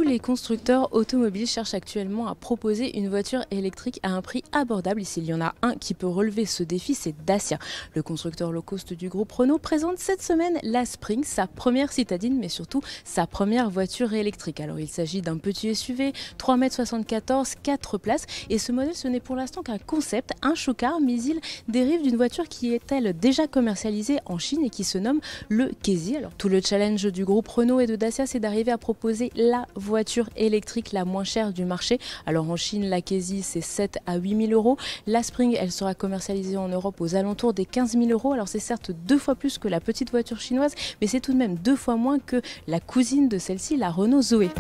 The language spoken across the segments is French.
Les constructeurs automobiles cherchent actuellement à proposer une voiture électrique à un prix abordable. Ici, il y en a un qui peut relever ce défi, c'est Dacia. Le constructeur low cost du groupe Renault présente cette semaine la Spring, sa première citadine, mais surtout sa première voiture électrique. Alors, il s'agit d'un petit SUV, 3,74 m, 4 places. Et ce modèle, ce n'est pour l'instant qu'un concept, un show-car, mais il dérive d'une voiture qui est, elle, déjà commercialisée en Chine et qui se nomme le Kezi. Alors, tout le challenge du groupe Renault et de Dacia, c'est d'arriver à proposer la voiture électrique la moins chère du marché. Alors en Chine, la Kezi c'est 7 à 8 000 euros. La Spring, elle sera commercialisée en Europe aux alentours des 15 000 euros. Alors c'est certes 2 fois plus que la petite voiture chinoise, mais c'est tout de même 2 fois moins que la cousine de celle-ci, la Renault Zoé.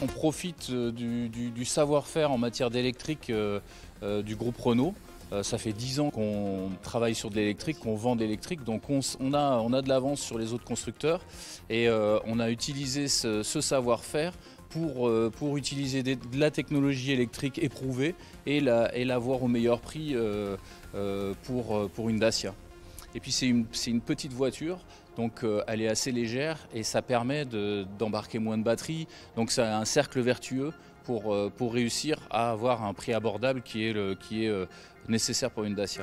On profite du savoir-faire en matière d'électrique du groupe Renault. Ça fait 10 ans qu'on travaille sur de l'électrique, qu'on vend de l'électrique, donc on a de l'avance sur les autres constructeurs et on a utilisé ce savoir-faire pour utiliser de la technologie électrique éprouvée et l'avoir au meilleur prix pour une Dacia. Et puis c'est une petite voiture, donc elle est assez légère et ça permet d'embarquer moins de batterie, donc c'est un cercle vertueux pour réussir à avoir un prix abordable qui est nécessaire pour une Dacia.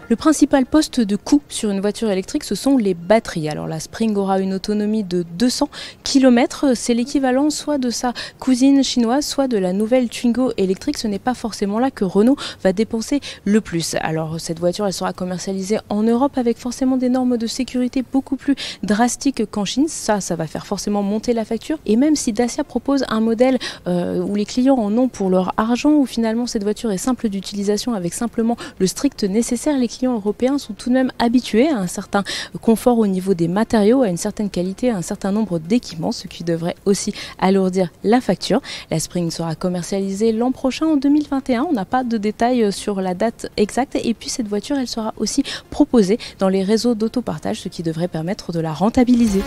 Le principal poste de coût sur une voiture électrique, ce sont les batteries. Alors la Spring aura une autonomie de 200 km. C'est l'équivalent soit de sa cousine chinoise, soit de la nouvelle Twingo électrique. Ce n'est pas forcément là que Renault va dépenser le plus. Alors cette voiture, elle sera commercialisée en Europe avec forcément des normes de sécurité beaucoup plus drastiques qu'en Chine. Ça va faire forcément monter la facture. Et même si Dacia propose un modèle où les clients en ont pour leur argent, où finalement cette voiture est simple d'utilisation avec simplement le strict nécessaire, les clients européens sont tout de même habitués à un certain confort au niveau des matériaux, à une certaine qualité, à un certain nombre d'équipements, ce qui devrait aussi alourdir la facture. La Spring sera commercialisée l'an prochain, en 2021. On n'a pas de détails sur la date exacte. Et puis cette voiture, elle sera aussi proposée dans les réseaux d'autopartage, ce qui devrait permettre de la rentabiliser.